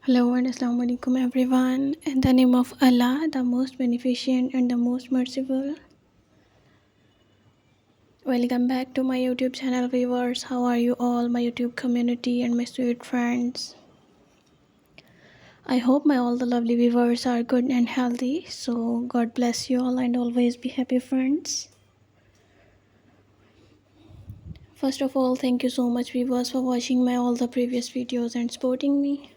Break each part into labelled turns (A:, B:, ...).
A: Hello and Assalamu alaikum everyone. In the name of Allah, the most beneficent and the most merciful. Welcome back to my YouTube channel viewers. How are you all, my YouTube community and my sweet friends? I hope my all the lovely viewers are good and healthy. So God bless you all and always be happy friends. First of all, thank you so much viewers for watching my all the previous videos and supporting me.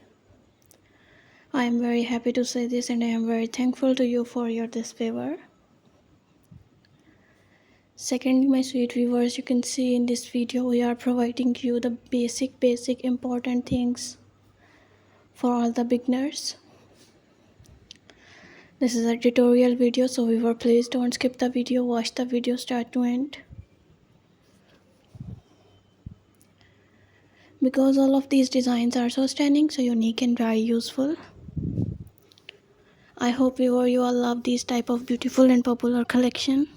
A: I am very happy to say this and I am very thankful to you for your this favor. Secondly, my sweet viewers, you can see in this video we are providing you the basic important things for all the beginners. This is a tutorial video, so viewer, please don't skip the video, watch the video start to end, because all of these designs are so stunning, so unique and very useful. I hope viewer you all love these type of beautiful and popular collection.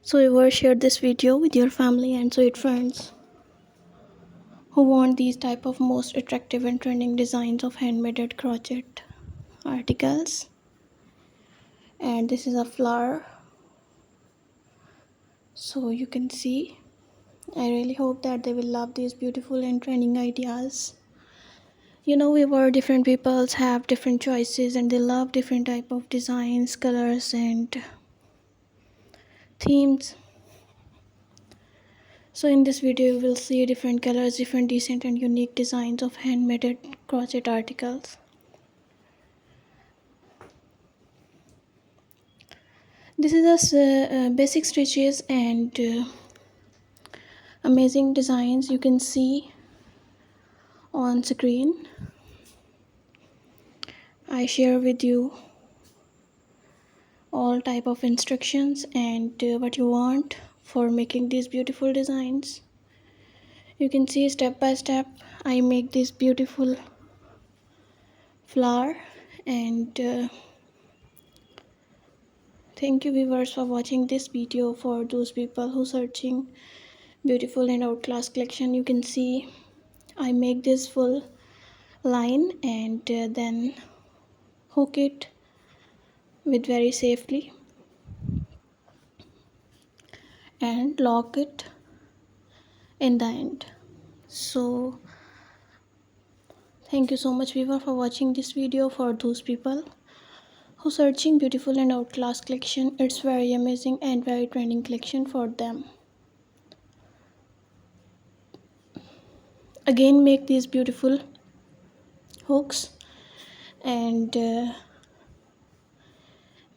A: So viewer, share this video with your family and sweet friends who want these type of most attractive and trending designs of handmade crochet articles. And this is a flower, so you can see. I really hope that they will love these beautiful and trending ideas. You know, we were different peoples have different choices and they love different type of designs, colors and themes. So in this video you will see different colors, different decent and unique designs of handmade crochet articles. This is a basic stitches and amazing designs you can see on screen. I share with you all type of instructions and what you want for making these beautiful designs. You can see step by step I make this beautiful flower. And thank you viewers for watching this video. For those people who searching beautiful and outclass collection, you can see I make this full line and then hook it with very safely and lock it in the end. So thank you so much viewer for watching this video. For those people who searching beautiful and outclass collection, it's very amazing and very trending collection for them. Again, make these beautiful hooks and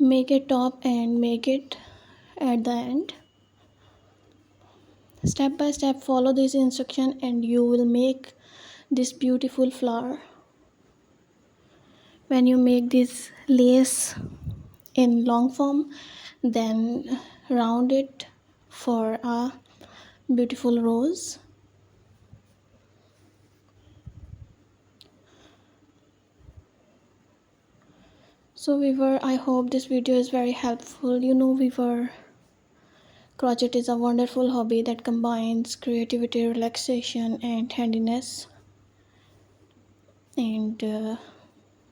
A: make it top and make it at the end. Step by step follow this instruction and you will make this beautiful flower. When you make this lace in long form, then round it for a beautiful rose. So viewer, I hope this video is very helpful. You know viewer, crochet is a wonderful hobby that combines creativity, relaxation and handiness. And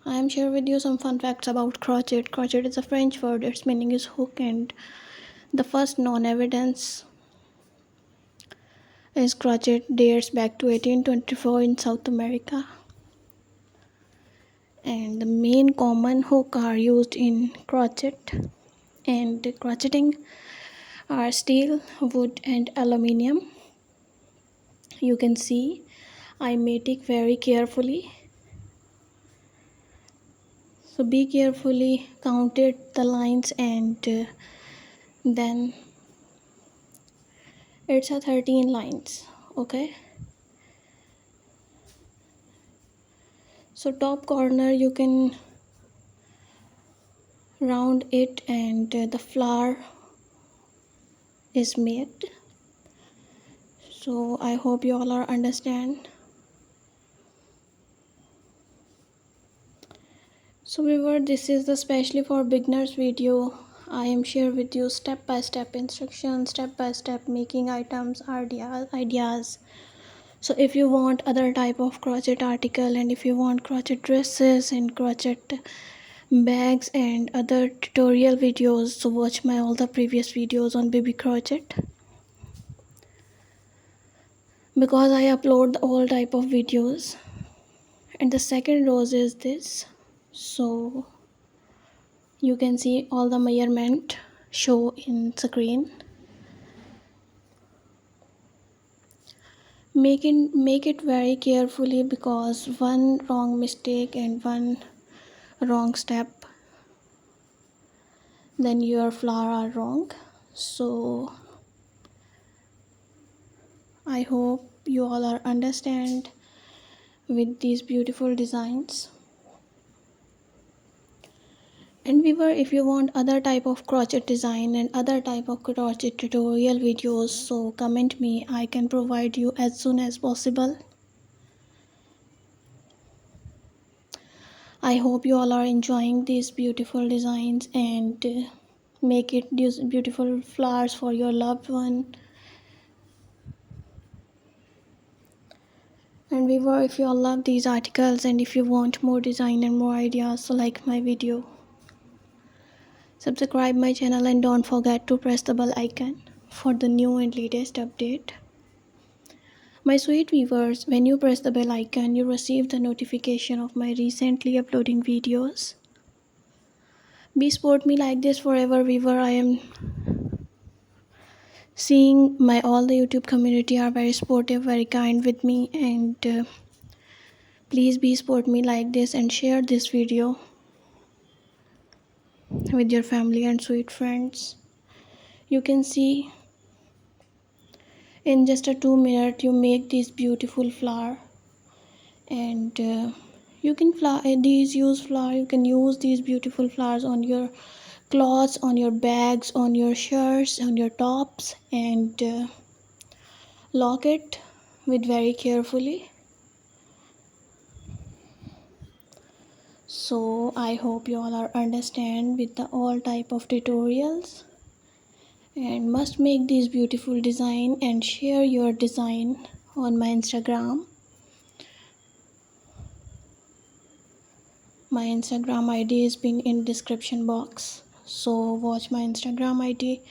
A: I am share with you some fun facts about crochet. Crochet is a French word. Its meaning is hook, and the first known evidence is crochet dates back to 1824 in South America. And the main common hook are used in crochet and crocheting are steel, wood and aluminium. You can see I made it very carefully, so be carefully counted the lines and then it's a 13 lines. Okay, so top corner you can round it and the flower is made. So I hope you all are understand. So viewer, this is the specially for beginners video I am share with you step by step instructions, step by step making items, ideas. So if you want other type of crochet article, and if you want crochet dresses and crochet bags and other tutorial videos, so watch my all the previous videos on baby crochet, because I upload all type of videos. And the second row is this, so you can see all the measurement show in screen. Make it very carefully, because one wrong mistake and one wrong step, then your flower are wrong. So I hope you all are understand with these beautiful designs. And viewer, if you want other type of crochet design and other type of crochet tutorial videos, so comment me, I can provide you as soon as possible. I hope you all are enjoying these beautiful designs, and make it use beautiful flowers for your loved one. And viewer, if you all love these articles and if you want more design and more ideas, so like my video, subscribe my channel, and don't forget to press the bell icon for the new and latest update. My sweet viewers, when you press the bell icon, you receive the notification of my recently uploading videos. Be support me like this forever, viewer. I am seeing my all the YouTube community are very supportive, very kind with me, and please be support me like this and share this video with your family and sweet friends. You can see in just a 2 minute you make this beautiful flower, and you can you can use these beautiful flowers on your clothes, on your bags, on your shirts, on your tops, and lock it with very carefully. So I hope you all are understand with the all type of tutorials, and must make this beautiful design and share your design on my Instagram. My Instagram ID has been in description box, so watch my Instagram ID.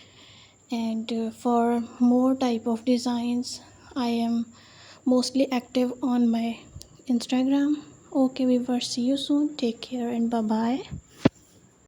A: And for more type of designs, I am mostly active on my Instagram. Okay viewers, see you soon, take care, and bye bye.